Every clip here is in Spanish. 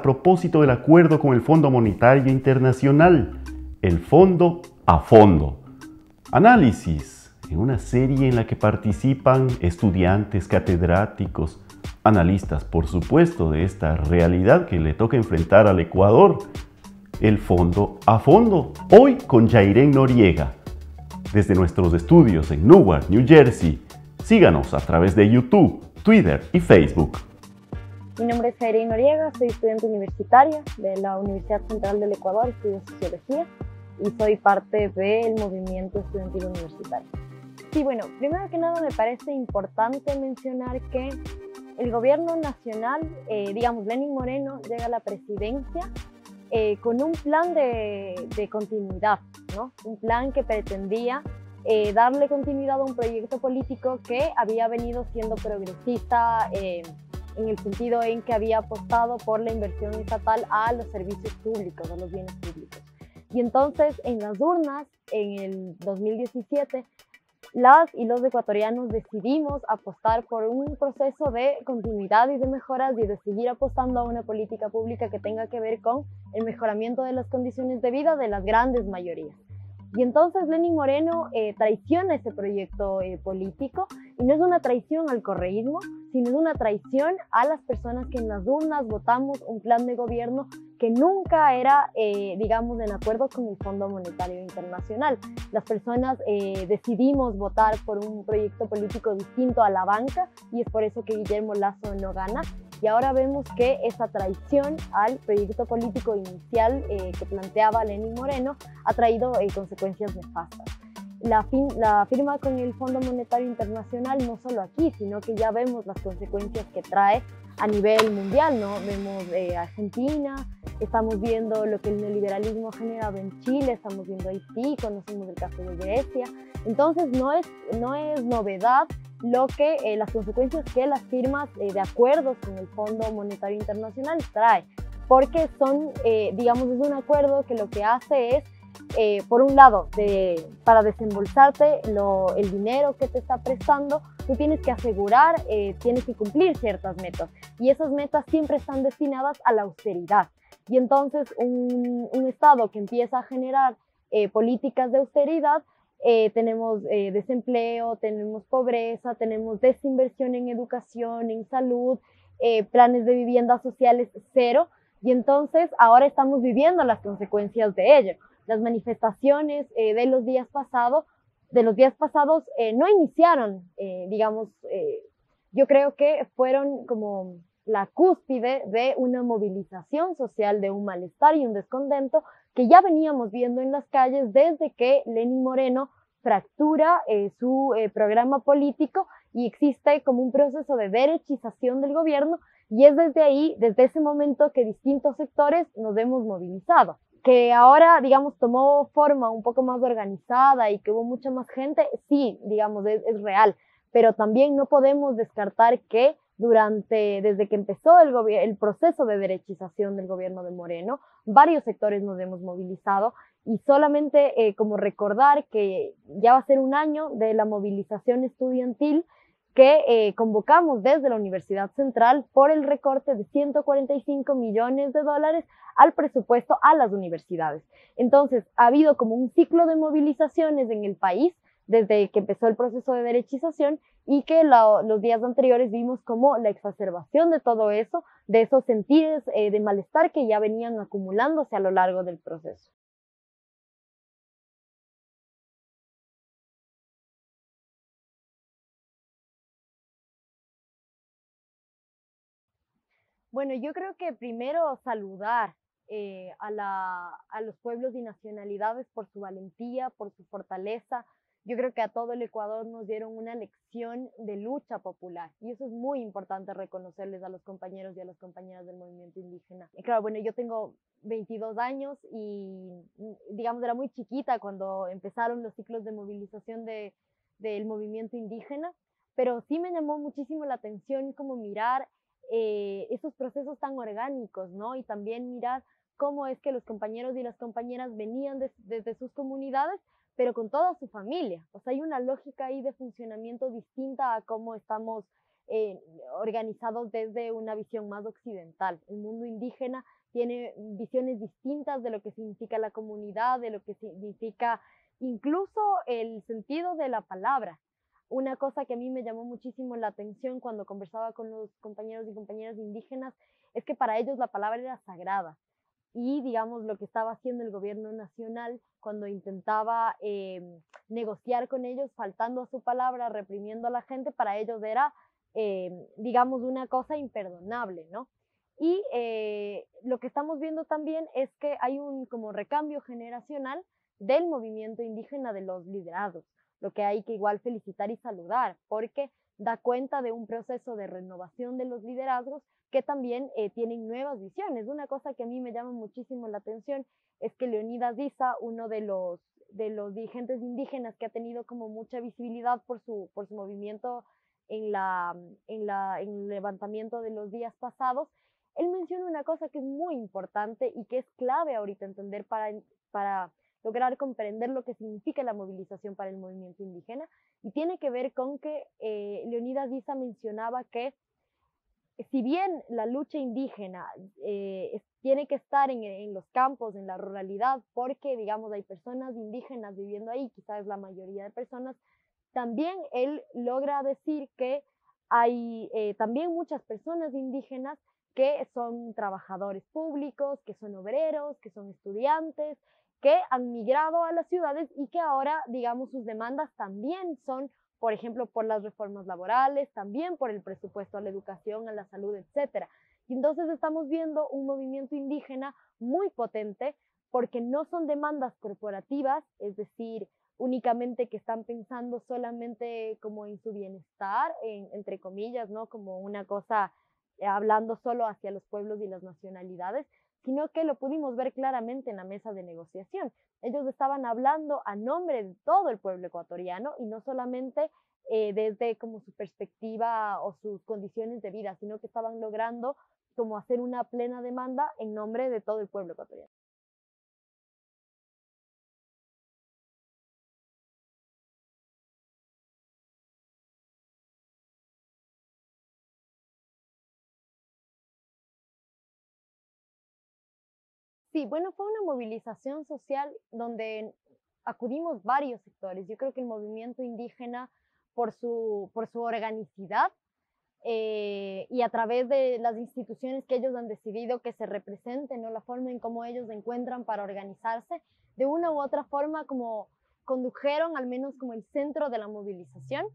a propósito del acuerdo con el Fondo Monetario Internacional, el Fondo a Fondo. Análisis en una serie en la que participan estudiantes, catedráticos, analistas, por supuesto, de esta realidad que le toca enfrentar al Ecuador, el Fondo a Fondo, hoy con Yairen Noriega. Desde nuestros estudios en Newark, New Jersey, síganos a través de YouTube, Twitter y Facebook. Mi nombre es Yairen Noriega, soy estudiante universitaria de la Universidad Central del Ecuador, estudio Sociología y soy parte del movimiento estudiantil universitario. Sí, bueno, primero que nada me parece importante mencionar que el gobierno nacional, Lenín Moreno, llega a la presidencia con un plan de continuidad, ¿no? Un plan que pretendía darle continuidad a un proyecto político que había venido siendo progresista en el sentido en que había apostado por la inversión estatal a los servicios públicos, a los bienes públicos. Y entonces en las urnas, en el 2017, las y los ecuatorianos decidimos apostar por un proceso de continuidad y de mejoras y de seguir apostando a una política pública que tenga que ver con el mejoramiento de las condiciones de vida de las grandes mayorías. Y entonces Lenín Moreno traiciona ese proyecto político, y no es una traición al correísmo, sino es una traición a las personas que en las urnas votamos un plan de gobierno que nunca era, digamos, en acuerdo con el Fondo Monetario Internacional. Las personas decidimos votar por un proyecto político distinto a la banca, y es por eso que Guillermo Lasso no gana. Y ahora vemos que esa traición al proyecto político inicial que planteaba Lenín Moreno ha traído consecuencias nefastas. La firma con el Fondo Monetario Internacional, no solo aquí, sino que ya vemos las consecuencias que trae a nivel mundial, ¿no? Vemos Argentina, estamos viendo lo que el neoliberalismo ha generado en Chile, estamos viendo Haití, conocemos el caso de Grecia. Entonces no es novedad las consecuencias que las firmas de acuerdos con el Fondo Monetario Internacional trae, porque digamos, es un acuerdo que lo que hace es, por un lado, para desembolsarte el dinero que te está prestando, tú tienes que asegurar, tienes que cumplir ciertas metas, y esas metas siempre están destinadas a la austeridad. Y entonces un Estado que empieza a generar políticas de austeridad, tenemos desempleo, tenemos pobreza, tenemos desinversión en educación, en salud, planes de viviendas sociales cero, y entonces ahora estamos viviendo las consecuencias de ello. Las manifestaciones de los días pasados no iniciaron, digamos, yo creo que fueron como la cúspide de una movilización social, de un malestar y un descontento que ya veníamos viendo en las calles desde que Lenín Moreno fractura su programa político y existe como un proceso de derechización del gobierno, y es desde ese momento que distintos sectores nos hemos movilizado. Que ahora, digamos, tomó forma un poco más organizada y que hubo mucha más gente, sí, digamos, es real, pero también no podemos descartar que desde que empezó el proceso de derechización del gobierno de Moreno, varios sectores nos hemos movilizado, y solamente como recordar que ya va a ser un año de la movilización estudiantil que convocamos desde la Universidad Central por el recorte de $145 millones al presupuesto a las universidades. Entonces, ha habido como un ciclo de movilizaciones en el país desde que empezó el proceso de derechización, y que los días anteriores vimos como la exacerbación de todo eso, de esos sentires de malestar que ya venían acumulándose a lo largo del proceso. Bueno, yo creo que primero saludar a los pueblos y nacionalidades por su valentía, por su fortaleza. Yo creo que a todo el Ecuador nos dieron una lección de lucha popular, y eso es muy importante reconocerles a los compañeros y a las compañeras del movimiento indígena. Y claro, bueno, yo tengo 22 años y, digamos, era muy chiquita cuando empezaron los ciclos de movilización del movimiento indígena, pero sí me llamó muchísimo la atención como mirar esos procesos tan orgánicos, ¿no? Y también mirar cómo es que los compañeros y las compañeras venían desde sus comunidades, pero con toda su familia. O sea, hay una lógica ahí de funcionamiento distinta a cómo estamos organizados desde una visión más occidental. El mundo indígena tiene visiones distintas de lo que significa la comunidad, de lo que significa incluso el sentido de la palabra. Una cosa que a mí me llamó muchísimo la atención cuando conversaba con los compañeros y compañeras indígenas es que para ellos la palabra era sagrada. Y, digamos, lo que estaba haciendo el gobierno nacional cuando intentaba negociar con ellos, faltando a su palabra, reprimiendo a la gente, para ellos era, digamos, una cosa imperdonable, ¿no? Y lo que estamos viendo también es que hay un como recambio generacional del movimiento indígena, de los liderazgos, lo que hay que igual felicitar y saludar, porque da cuenta de un proceso de renovación de los liderazgos que también tienen nuevas visiones. Una cosa que a mí me llama muchísimo la atención es que Leonidas Diza, uno de los dirigentes indígenas que ha tenido como mucha visibilidad por su movimiento en el levantamiento de los días pasados, él menciona una cosa que es muy importante y que es clave ahorita entender para lograr comprender lo que significa la movilización para el movimiento indígena, y tiene que ver con que Leonidas Diza mencionaba que si bien la lucha indígena tiene que estar en los campos, en la ruralidad, porque, digamos, hay personas indígenas viviendo ahí, quizás la mayoría de personas, también él logra decir que hay también muchas personas indígenas que son trabajadores públicos, que son obreros, que son estudiantes, que han migrado a las ciudades y que ahora, digamos, sus demandas también son, por ejemplo, por las reformas laborales, también por el presupuesto a la educación, a la salud, etcétera. Y entonces estamos viendo un movimiento indígena muy potente porque no son demandas corporativas, es decir, únicamente que están pensando solamente como en su bienestar, entre comillas, ¿no? Como una cosa hablando solo hacia los pueblos y las nacionalidades, sino que lo pudimos ver claramente en la mesa de negociación. Ellos estaban hablando a nombre de todo el pueblo ecuatoriano y no solamente desde como su perspectiva o sus condiciones de vida, sino que estaban logrando como hacer una plena demanda en nombre de todo el pueblo ecuatoriano. Sí, bueno, fue una movilización social donde acudimos varios sectores. Yo creo que el movimiento indígena, por su organicidad, y a través de las instituciones que ellos han decidido que se representen, ¿no? La forma en cómo ellos encuentran para organizarse, de una u otra forma como condujeron al menos como el centro de la movilización.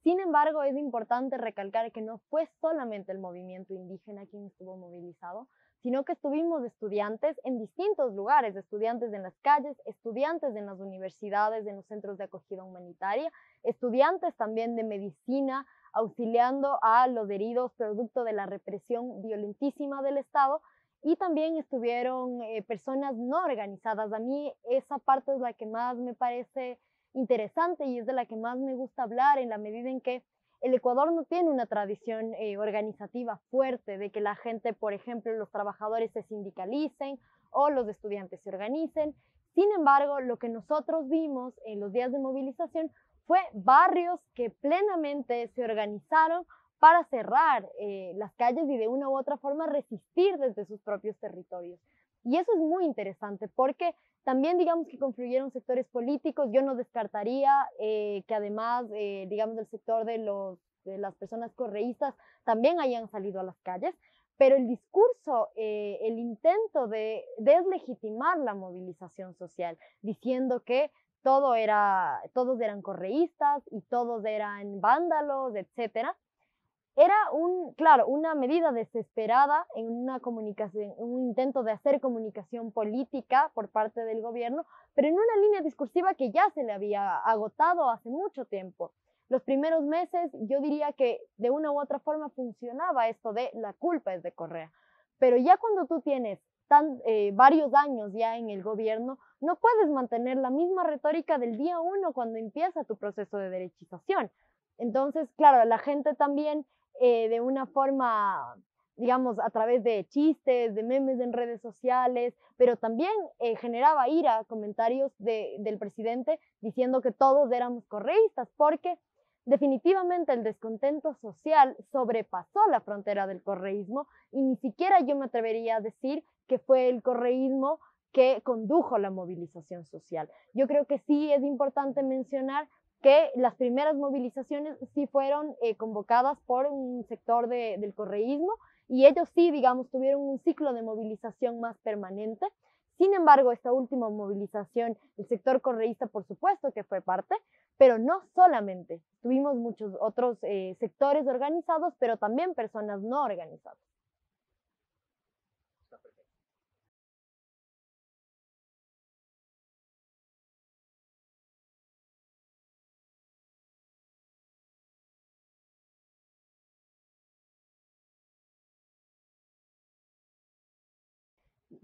Sin embargo, es importante recalcar que no fue solamente el movimiento indígena quien estuvo movilizado, sino que estuvimos estudiantes en distintos lugares, estudiantes en las calles, estudiantes en las universidades, en los centros de acogida humanitaria, estudiantes también de medicina, auxiliando a los heridos producto de la represión violentísima del Estado, y también estuvieron personas no organizadas. A mí esa parte es la que más me parece interesante y es de la que más me gusta hablar, en la medida en que el Ecuador no tiene una tradición organizativa fuerte de que la gente, por ejemplo, los trabajadores se sindicalicen o los estudiantes se organicen. Sin embargo, lo que nosotros vimos en los días de movilización fue barrios que plenamente se organizaron para cerrar las calles y de una u otra forma resistir desde sus propios territorios. Y eso es muy interesante porque también, digamos, que confluyeron sectores políticos. Yo no descartaría que además, digamos, del sector de las personas correístas también hayan salido a las calles, pero el discurso, el intento de deslegitimar la movilización social, diciendo que todos eran correístas y todos eran vándalos, etcétera, era claro, una medida desesperada en una comunicación, un intento de hacer comunicación política por parte del gobierno, pero en una línea discursiva que ya se le había agotado hace mucho tiempo. Los primeros meses yo diría que de una u otra forma funcionaba esto de la culpa es de Correa, pero ya cuando tú tienes varios años ya en el gobierno, no puedes mantener la misma retórica del día uno cuando empieza tu proceso de derechización. Entonces, claro, la gente también de una forma, digamos, a través de chistes, de memes en redes sociales, pero también generaba ira, comentarios del presidente diciendo que todos éramos correístas, porque Definitivamente el descontento social sobrepasó la frontera del correísmo y ni siquiera yo me atrevería a decir que fue el correísmo que condujo la movilización social. Yo creo que sí es importante mencionar que las primeras movilizaciones sí fueron convocadas por un sector del correísmo y ellos sí, digamos, tuvieron un ciclo de movilización más permanente. Sin embargo, esta última movilización, el sector correísta, por supuesto que fue parte, pero no solamente. Tuvimos muchos otros sectores organizados, pero también personas no organizadas.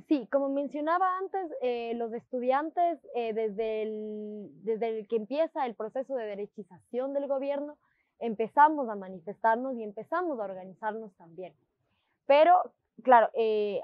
Sí, como mencionaba antes, los estudiantes, desde el que empieza el proceso de derechización del gobierno, empezamos a manifestarnos y empezamos a organizarnos también. Pero, claro,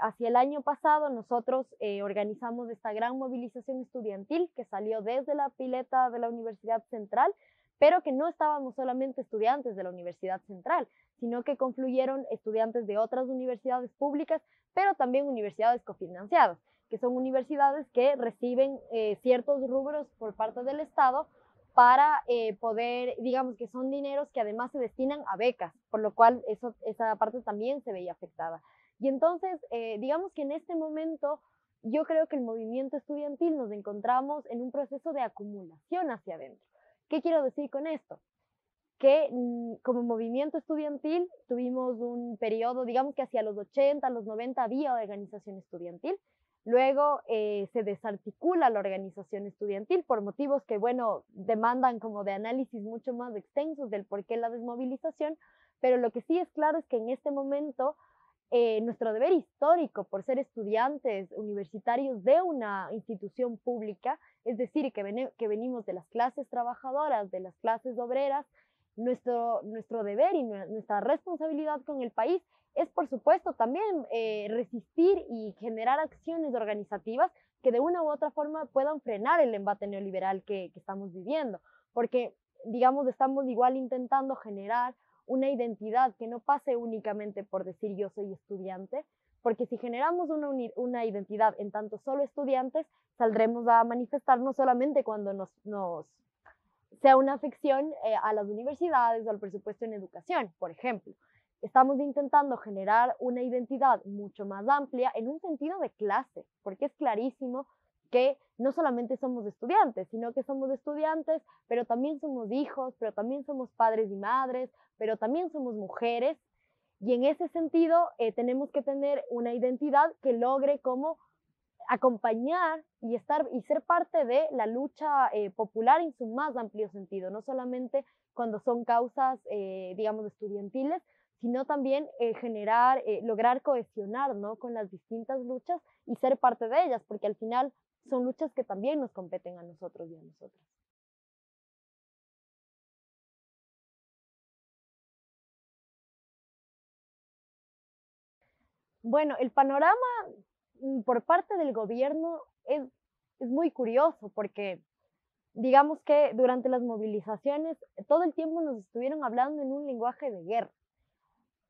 hacia el año pasado nosotros organizamos esta gran movilización estudiantil que salió desde la pileta de la Universidad Central, pero que no estábamos solamente estudiantes de la Universidad Central, sino que confluyeron estudiantes de otras universidades públicas, pero también universidades cofinanciadas, que son universidades que reciben ciertos rubros por parte del Estado para poder, digamos que son dineros que además se destinan a becas, por lo cual esa parte también se veía afectada. Y entonces, digamos que en este momento yo creo que el movimiento estudiantil nos encontramos en un proceso de acumulación hacia adentro. ¿Qué quiero decir con esto? Que como movimiento estudiantil tuvimos un periodo, digamos que hacia los 80, los 90 había organización estudiantil, luego se desarticula la organización estudiantil por motivos que, bueno, demandan como de análisis mucho más extensos del por qué la desmovilización, pero lo que sí es claro es que en este momento nuestro deber histórico por ser estudiantes universitarios de una institución pública, es decir, que venimos de las clases trabajadoras, de las clases obreras, nuestro deber y nuestra responsabilidad con el país es, por supuesto, también resistir y generar acciones organizativas que de una u otra forma puedan frenar el embate neoliberal que estamos viviendo, porque, digamos, estamos igual intentando generar una identidad que no pase únicamente por decir yo soy estudiante, porque si generamos una identidad en tanto solo estudiantes, saldremos a manifestarnos solamente cuando sea una afección a las universidades o al presupuesto en educación, por ejemplo. Estamos intentando generar una identidad mucho más amplia en un sentido de clase, porque es clarísimo que no solamente somos estudiantes, sino que somos estudiantes, pero también somos hijos, pero también somos padres y madres, pero también somos mujeres, y en ese sentido tenemos que tener una identidad que logre como acompañar y ser parte de la lucha popular en su más amplio sentido, no solamente cuando son causas, digamos, estudiantiles, sino también lograr cohesionar, ¿no?, con las distintas luchas y ser parte de ellas, porque al final son luchas que también nos competen a nosotros y a nosotras. Bueno, el panorama por parte del gobierno es muy curioso porque digamos que durante las movilizaciones todo el tiempo nos estuvieron hablando en un lenguaje de guerra,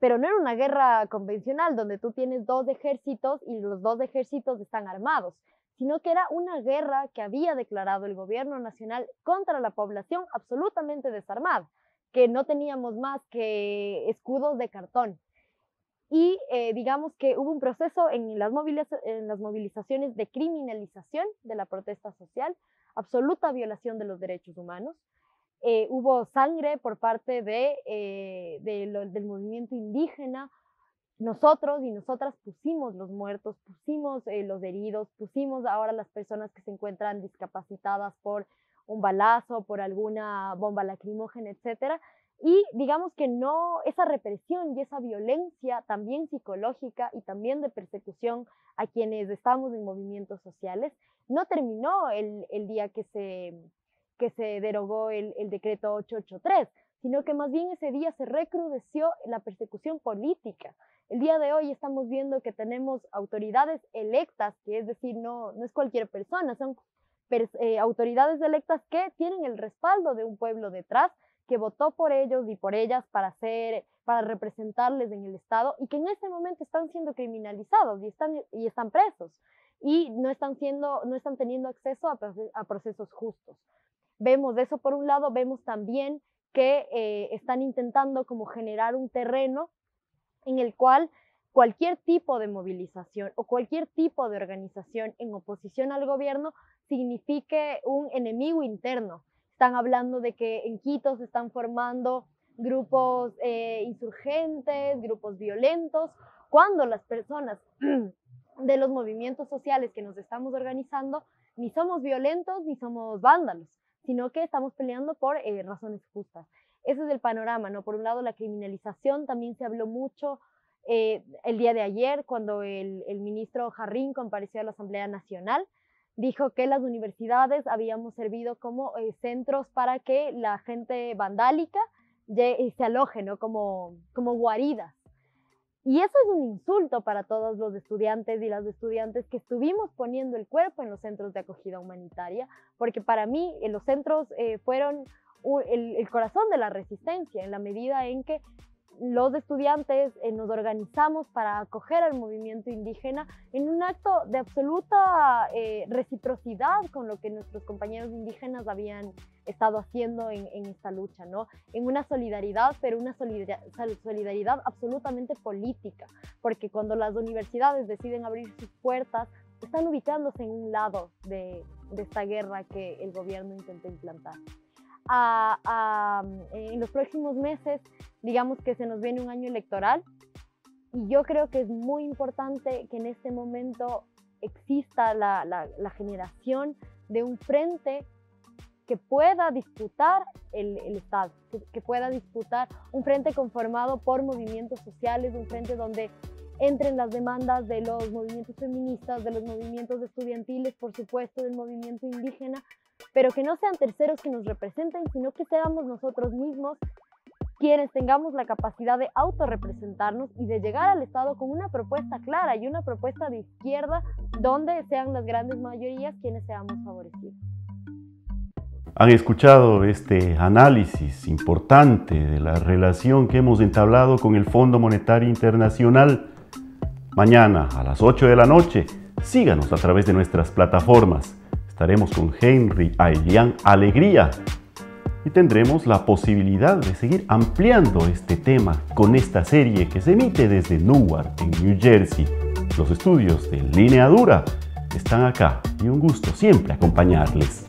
pero no era una guerra convencional donde tú tienes dos ejércitos y los dos ejércitos están armados, sino que era una guerra que había declarado el gobierno nacional contra la población absolutamente desarmada, que no teníamos más que escudos de cartón. Y digamos que hubo un proceso en las movilizaciones de criminalización de la protesta social, absoluta violación de los derechos humanos. Hubo sangre por parte del movimiento indígena. Nosotros y nosotras pusimos los muertos, pusimos los heridos, pusimos ahora las personas que se encuentran discapacitadas por un balazo, por alguna bomba lacrimógena, etcétera. Y digamos que no, esa represión y esa violencia también psicológica y también de persecución a quienes estamos en movimientos sociales, no terminó el día que se derogó el decreto 883, sino que más bien ese día se recrudeció la persecución política. El día de hoy estamos viendo que tenemos autoridades electas, que es decir, no es cualquier persona, son autoridades electas que tienen el respaldo de un pueblo detrás, que votó por ellos y por ellas para representarles en el Estado y que en este momento están siendo criminalizados y están presos y no están teniendo acceso a procesos justos. Vemos eso por un lado, vemos también que están intentando como generar un terreno en el cual cualquier tipo de movilización o cualquier tipo de organización en oposición al gobierno signifique un enemigo interno. Están hablando de que en Quito se están formando grupos insurgentes, grupos violentos, cuando las personas de los movimientos sociales que nos estamos organizando ni somos violentos ni somos vándalos, sino que estamos peleando por razones justas. Ese es el panorama, ¿no? Por un lado, la criminalización, también se habló mucho el día de ayer, cuando el ministro Jarrín compareció a la Asamblea Nacional, dijo que las universidades habíamos servido como centros para que la gente vandálica se aloje, ¿no? Como guaridas. Y eso es un insulto para todos los estudiantes y las estudiantes que estuvimos poniendo el cuerpo en los centros de acogida humanitaria, porque para mí los centros fueron el corazón de la resistencia, en la medida en que los estudiantes nos organizamos para acoger al movimiento indígena en un acto de absoluta reciprocidad con lo que nuestros compañeros indígenas habían estado haciendo en esta lucha, ¿no? En una solidaridad, pero una solidaridad absolutamente política, porque cuando las universidades deciden abrir sus puertas, están ubicándose en un lado de esta guerra que el gobierno intenta implantar. En los próximos meses, digamos que se nos viene un año electoral y yo creo que es muy importante que en este momento exista la generación de un frente que pueda disputar el Estado, que pueda disputar un frente conformado por movimientos sociales, un frente donde entren las demandas de los movimientos feministas, de los movimientos estudiantiles, por supuesto, del movimiento indígena, pero que no sean terceros que nos representen, sino que seamos nosotros mismos quienes tengamos la capacidad de autorrepresentarnos y de llegar al Estado con una propuesta clara y una propuesta de izquierda donde sean las grandes mayorías quienes seamos favorecidos. Han escuchado este análisis importante de la relación que hemos entablado con el Fondo Monetario Internacional. Mañana a las 8 de la noche, síganos a través de nuestras plataformas. Estaremos con Henry Aelian Alegría y tendremos la posibilidad de seguir ampliando este tema con esta serie que se emite desde Newark, en New Jersey. Los estudios de Línea Dura están acá y un gusto siempre acompañarles.